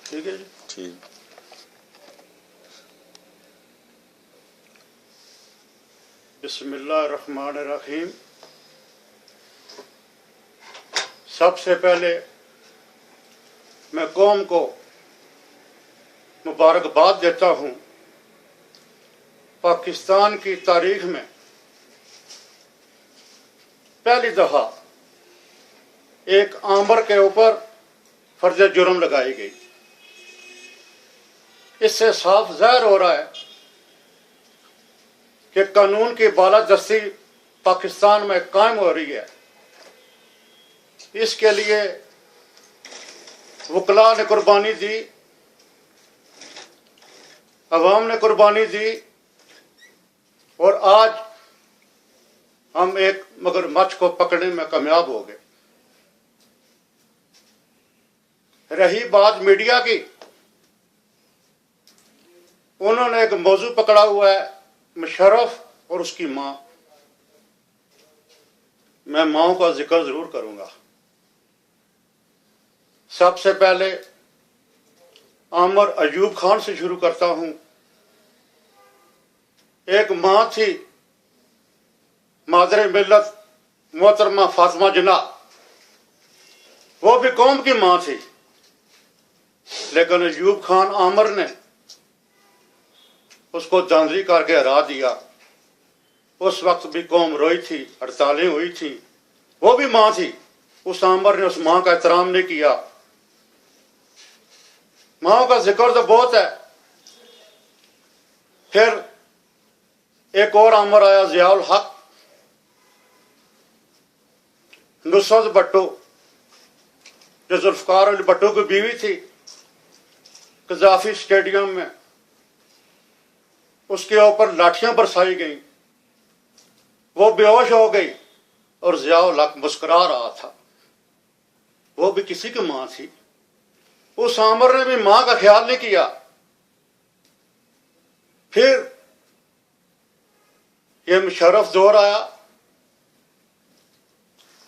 ٹھیک ہے جی ٹھیک. بسم اللہ الرحمن الرحیم. سب سے پہلے میں قوم کو مبارکباد دیتا ہوں. پاکستان کی تاریخ میں پہلی دفعہ ایک آمر کے اوپر فرض جرم لگائی گئی. اس سے صاف ظاہر ہو رہا ہے کہ قانون کی بالادستی پاکستان میں قائم ہو رہی ہے. اس کے لیے وکلاء نے قربانی دی، عوام نے قربانی دی، اور آج ہم ایک مگرمچھ کو پکڑنے میں کامیاب ہو گئے. رہی بات میڈیا کی، انہوں نے ایک موضوع پکڑا ہوا ہے، مشرف اور اس کی ماں. میں ماؤں کا ذکر ضرور کروں گا. سب سے پہلے عامر ایوب خان سے شروع کرتا ہوں. ایک ماں تھی، مادر ملت محترمہ فاطمہ جناح. وہ بھی قوم کی ماں تھی، لیکن ایوب خان عامر نے اس کو دھاندلی کر کے ہرا دیا. اس وقت بھی قوم روئی تھی، ہڑتالیں ہوئی تھیں. وہ بھی ماں تھی. اس عامر نے اس ماں کا احترام نہیں کیا. ماں کا ذکر تو بہت ہے. پھر ایک اور عامر آیا، ضیاء الحق. نصرت بھٹو جو ذوالفقار علی بھٹو کی بیوی تھی، قذافی اسٹیڈیم میں اس کے اوپر لاٹھیاں برسائی گئیں. وہ بے ہوش ہو گئی اور ضیاء الحق مسکرا رہا تھا. وہ بھی کسی کی ماں تھی. اس عامر نے بھی ماں کا خیال نہیں کیا. پھر یہ مشرف دور آیا،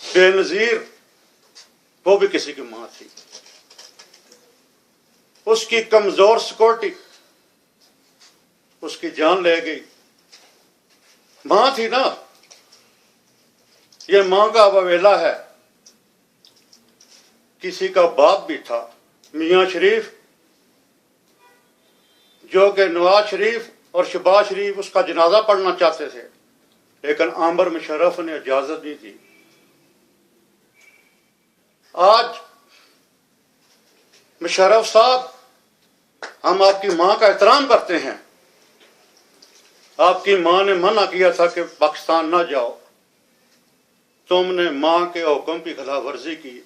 بے نظیر. وہ بھی کسی کی ماں تھی. اس کی کمزور سیکورٹی اس کی جان لے گئی. ماں تھی نا. یہ ماں کا واویلا ہے. کسی کا باپ بھی تھا، میاں شریف، جو کہ نواز شریف اور شہباز شریف اس کا جنازہ پڑھنا چاہتے تھے، لیکن عامر مشرف نے اجازت نہیں دی. آج مشرف صاحب، ہم آپ کی ماں کا احترام کرتے ہیں. آپ کی ماں نے منع کیا تھا کہ پاکستان نہ جاؤ. تم نے ماں کے حکم کی خلاف ورزی کی.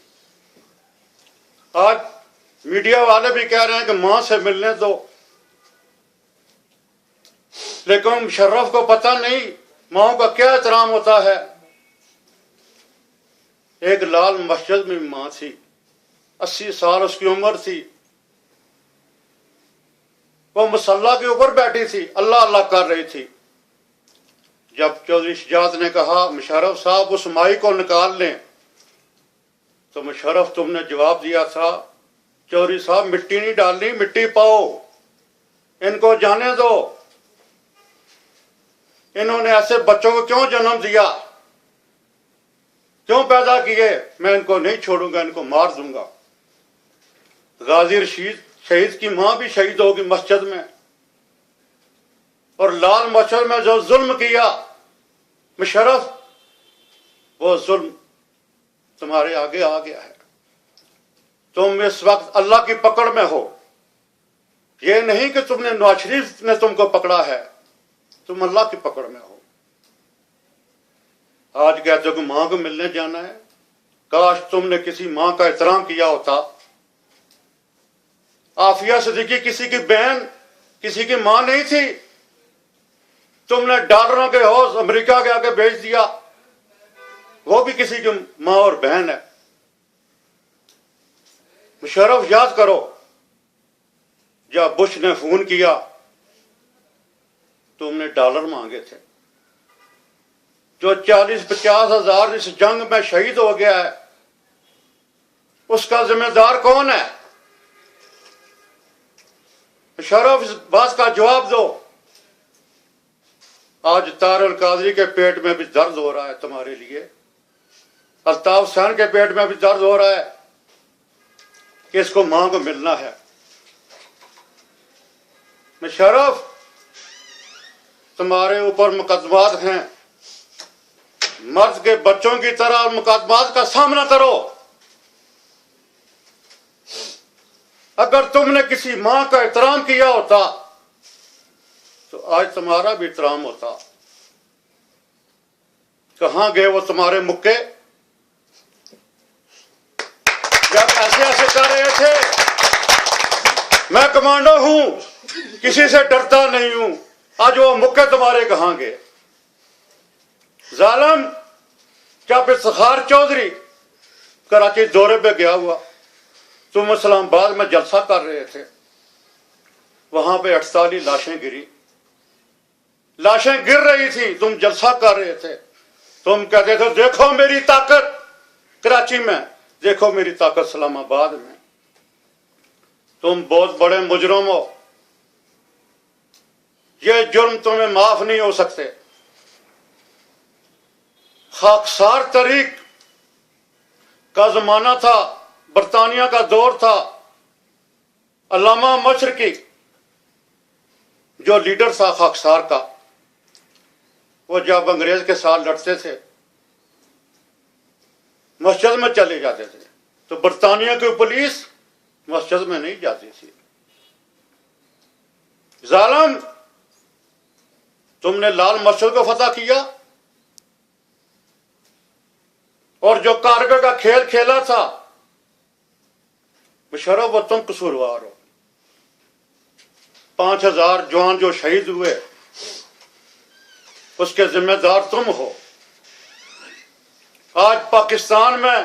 آج میڈیا والے بھی کہہ رہے ہیں کہ ماں سے ملنے دو، لیکن مشرف کو پتہ نہیں ماں کا کیا احترام ہوتا ہے. ایک لال مسجد میں ماں تھی، 80 سال اس کی عمر تھی. وہ مصلی کے اوپر بیٹھی تھی، اللہ اللہ کر رہی تھی. جب چودھری شجاعت نے کہا مشرف صاحب اس مائی کو نکال لیں، تو مشرف تم نے جواب دیا تھا، چودھری صاحب مٹی نہیں ڈالنی، مٹی پاؤ، ان کو جانے دو. انہوں نے ایسے بچوں کو کیوں جنم دیا، کیوں پیدا کیے؟ میں ان کو نہیں چھوڑوں گا، ان کو مار دوں گا. غازی رشید شہید کی ماں بھی شہید ہوگی مسجد میں. اور لال مسجد میں جو ظلم کیا مشرف، وہ ظلم تمہارے آگے آ گیا ہے. تم اس وقت اللہ کی پکڑ میں ہو. یہ نہیں کہ تم نے نواز شریف نے تم کو پکڑا ہے، تم اللہ کی پکڑ میں ہو. آج کہتے ہو کہ ماں کو ملنے جانا ہے. کاش تم نے کسی ماں کا احترام کیا ہوتا. عافیہ صدیقی کسی کی بہن، کسی کی ماں نہیں تھی. تم نے ڈالروں کے حوض امریکہ کے آگے بھیج دیا. وہ بھی کسی کی ماں اور بہن ہے. مشرف یاد کرو، جب بش نے فون کیا تم نے ڈالر مانگے تھے. جو 40-50 ہزار اس جنگ میں شہید ہو گیا ہے، اس کا ذمہ دار کون ہے؟ مشرف اس بات کا جواب دو. آج طاہر القادری کے پیٹ میں بھی درد ہو رہا ہے تمہارے لیے، الطاف حسین کے پیٹ میں بھی درد ہو رہا ہے کہ اس کو ماں کو ملنا ہے. مشرف تمہارے اوپر مقدمات ہیں، مرد کے بچوں کی طرح مقدمات کا سامنا کرو. اگر تم نے کسی ماں کا احترام کیا ہوتا تو آج تمہارا بھی احترام ہوتا. کہاں گئے وہ تمہارے مکے جب ایسے ایسے کر رہے تھے میں کمانڈو ہوں، کسی سے ڈرتا نہیں ہوں؟ آج وہ مکے تمہارے کہاں گئے؟ ظالم جب افتخار چودھری کراچی دورے پہ گیا ہوا، تم اسلام آباد میں جلسہ کر رہے تھے، وہاں پہ 48 لاشیں گری، لاشیں گر رہی تھیں، تم جلسہ کر رہے تھے. تم کہتے تھے دیکھو میری طاقت کراچی میں، دیکھو میری طاقت اسلام آباد میں. تم بہت بڑے مجرم ہو، یہ جرم تمہیں معاف نہیں ہو سکتے. خاکسار طریق کا زمانہ تھا، برطانیہ کا دور تھا. علامہ مشرقی جو لیڈر تھا خاکسار کا، وہ جب انگریز کے ساتھ لڑتے تھے مسجد میں چلے جاتے تھے تو برطانیہ کی پولیس مسجد میں نہیں جاتی تھی. ظالم تم نے لال مسجد کو فتح کیا اور جو کارگل کا کھیل کھیلا تھا مشرف وہ تم قصوروار ہو. 5000 جوان جو شہید ہوئے اس کے ذمہ دار تم ہو. آج پاکستان میں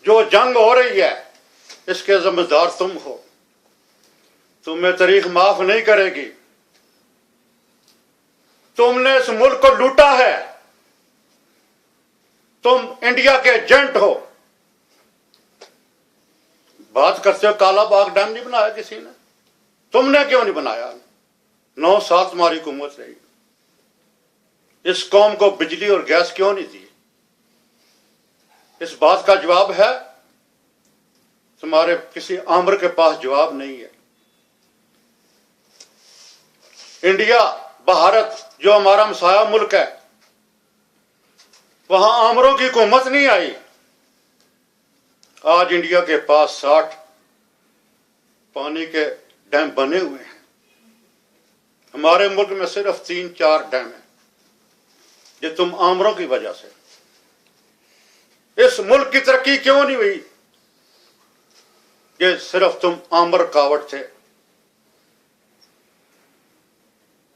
جو جنگ ہو رہی ہے اس کے ذمہ دار تم ہو. تمہیں تاریخ معاف نہیں کرے گی. تم نے اس ملک کو لوٹا ہے، تم انڈیا کے ایجنٹ ہو. بات کرتے ہو کالا باغ ڈیم نہیں بنایا کسی نے، تم نے کیوں نہیں بنایا؟ 9 سال تمہاری حکومت رہی، اس قوم کو بجلی اور گیس کیوں نہیں دی؟ اس بات کا جواب ہے؟ تمہارے کسی آمر کے پاس جواب نہیں ہے. انڈیا بھارت جو ہمارا ہمسایہ ملک ہے، وہاں آمروں کی حکومت نہیں آئی. آج انڈیا کے پاس 60 پانی کے ڈیم بنے ہوئے ہیں، ہمارے ملک میں صرف 3-4 ڈیم ہیں. یہ تم آمروں کی وجہ سے. اس ملک کی ترقی کیوں نہیں ہوئی؟ یہ صرف تم آمر کاوٹ تھے.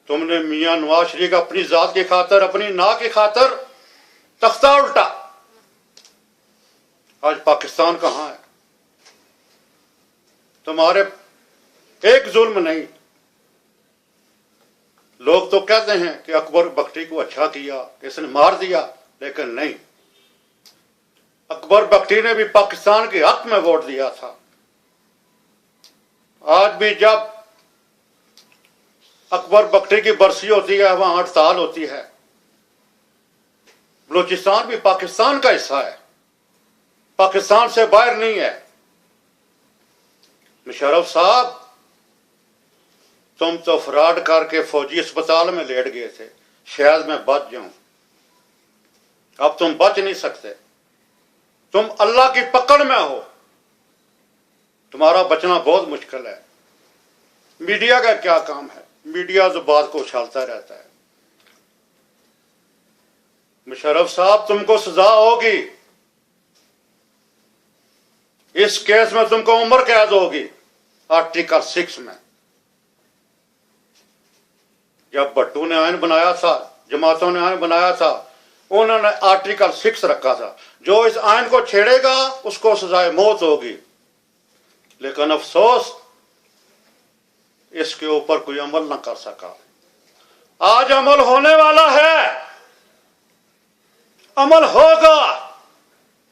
تم نے میاں نواز شریف اپنی ذات کی خاطر، اپنی نا کی خاطر تختہ الٹا. آج پاکستان کہاں ہے؟ تمہارے ایک ظلم نہیں. لوگ تو کہتے ہیں کہ اکبر بگٹی کو اچھا کیا، اس نے مار دیا، لیکن نہیں. اکبر بگٹی نے بھی پاکستان کے حق میں ووٹ دیا تھا. آج بھی جب اکبر بگٹی کی برسی ہوتی ہے وہاں ہڑتال ہوتی ہے. بلوچستان بھی پاکستان کا حصہ ہے، پاکستان سے باہر نہیں ہے. مشرف صاحب تم تو فراڈ کر کے فوجی اسپتال میں لیٹ گئے تھے، شاید میں بچ جاؤں. اب تم بچ نہیں سکتے. تم اللہ کی پکڑ میں ہو، تمہارا بچنا بہت مشکل ہے. میڈیا کا کیا کام ہے؟ میڈیا تو بات کو اچھالتا رہتا ہے. مشرف صاحب تم کو سزا ہوگی، اس کیس میں تم کو عمر قید ہوگی. آرٹیکل 6 میں جب بھٹو نے آئین بنایا تھا، جماعتوں نے آئین بنایا تھا، انہوں نے آرٹیکل 6 رکھا تھا، جو اس آئین کو چھیڑے گا اس کو سزائے موت ہوگی. لیکن افسوس اس کے اوپر کوئی عمل نہ کر سکا. آج عمل ہونے والا ہے، عمل ہوگا.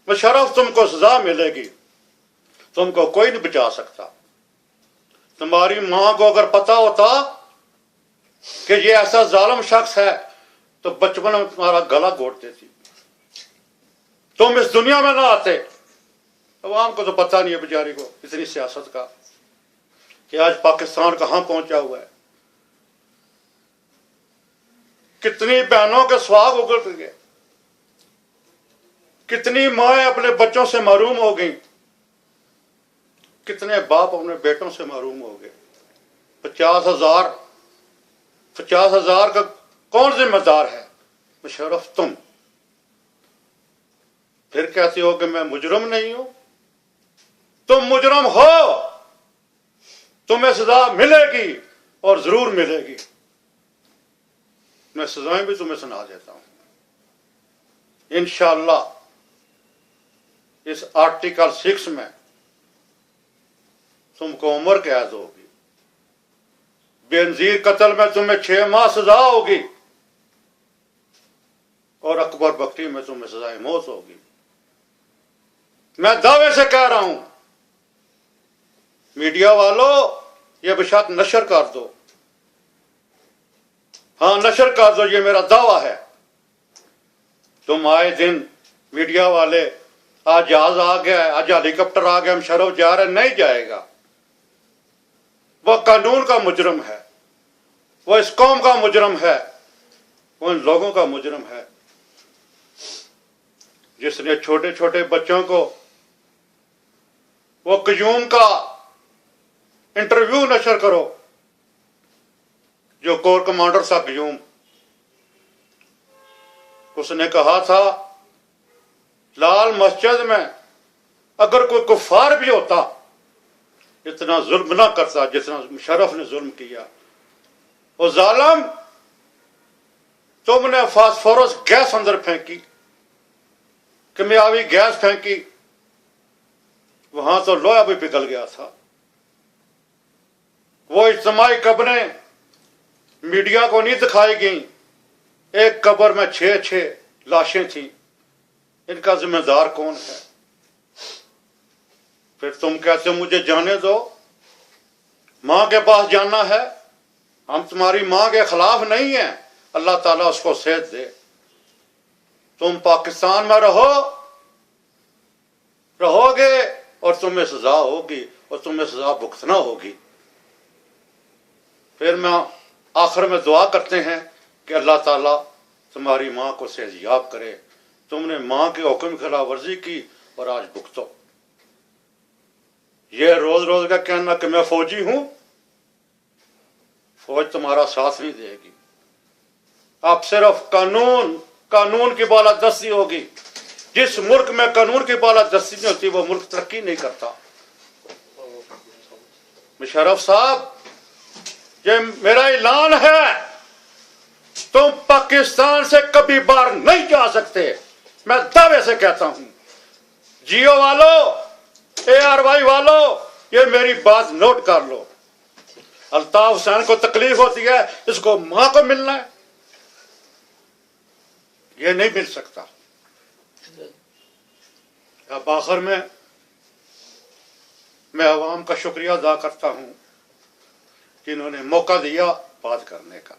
مشرف تم کو سزا ملے گی، تم کو کوئی نہیں بچا سکتا. تمہاری ماں کو اگر پتا ہوتا کہ یہ ایسا ظالم شخص ہے تو بچپن میں تمہارا گلا گھونٹ دیتی، تم اس دنیا میں نہ آتے۔ عوام کو تو پتہ نہیں ہے بیچاری کو اتنی سیاست کا کہ آج پاکستان کہاں پہنچا ہوا ہے۔ کتنی بہنوں کے سہاگ اگل گئے، کتنی مائیں اپنے بچوں سے محروم ہو گئیں، کتنے باپ اپنے بیٹوں سے محروم ہو گئے۔ 50,000 کا کون ذمہ دار ہے؟ مشرف تم۔ پھر کہتے ہو کہ میں مجرم نہیں ہوں، تم مجرم ہو، تمہیں سزا ملے گی اور ضرور ملے گی۔ میں سزائیں بھی تمہیں سنا دیتا ہوں انشاءاللہ۔ اس آرٹیکل 6 میں تم کو عمر قید ہوگی، بے نظیر قتل میں تمہیں 6 ماہ سزا ہوگی، اور اکبر بکری میں تمہیں سزائے موت ہوگی۔ میں دعوے سے کہہ رہا ہوں، میڈیا والوں یہ بشات نشر کر دو، ہاں نشر کر دو، یہ میرا دعویٰ ہے۔ تم آئے دن میڈیا والے آج جہاز آ گیا ہے، آج ہیلی کاپٹر آ گیا، مشرف جا رہے، نہیں جائے گا۔ وہ قانون کا مجرم ہے، وہ اس قوم کا مجرم ہے، وہ ان لوگوں کا مجرم ہے جس نے چھوٹے چھوٹے بچوں کو وہ قیوم کا انٹرویو نشر کرو، جو کور کمانڈر تھا قیوم، اس نے کہا تھا لال مسجد میں اگر کوئی کفار بھی ہوتا اتنا ظلم نہ کرتا جتنا مشرف نے ظلم کیا۔ وہ ظالم، تم نے فاسفورس گیس اندر پھینکی، کیمیاوی گیس پھینکی، وہاں تو لوہا بھی پگھل گیا تھا۔ وہ اجتماعی قبریں میڈیا کو نہیں دکھائی گئیں، ایک قبر میں 6 لاشیں تھیں۔ ان کا ذمہ دار کون ہے؟ پھر تم کہتے ہو مجھے جانے دو، ماں کے پاس جانا ہے۔ ہم تمہاری ماں کے خلاف نہیں ہیں، اللہ تعالیٰ اس کو صحت دے۔ تم پاکستان میں رہو گے اور تمہیں سزا ہوگی اور تمہیں سزا بھگتنا ہوگی۔ پھر میں آخر میں دعا کرتے ہیں کہ اللہ تعالیٰ تمہاری ماں کو صحت یاب کرے۔ تم نے ماں کے حکم کی خلاف ورزی کی اور آج بھگتو۔ یہ روز روز کا کہنا کہ میں فوجی ہوں، فوج تمہارا ساتھ نہیں دے گی۔ اب صرف قانون کی بالادستی ہوگی۔ جس ملک میں قانون کی بالادستی نہیں ہوتی وہ ملک ترقی نہیں کرتا۔ مشرف صاحب، یہ میرا اعلان ہے، تم پاکستان سے کبھی باہر نہیں جا سکتے، میں دعوے سے کہتا ہوں۔ جیو والو، ARY والو، یہ میری بات نوٹ کر لو۔ الطاف حسین کو تکلیف ہوتی ہے، اس کو ماں کو ملنا ہے، یہ نہیں مل سکتا۔ اب آخر میں عوام کا شکریہ ادا کرتا ہوں کہ انہوں نے موقع دیا بات کرنے کا۔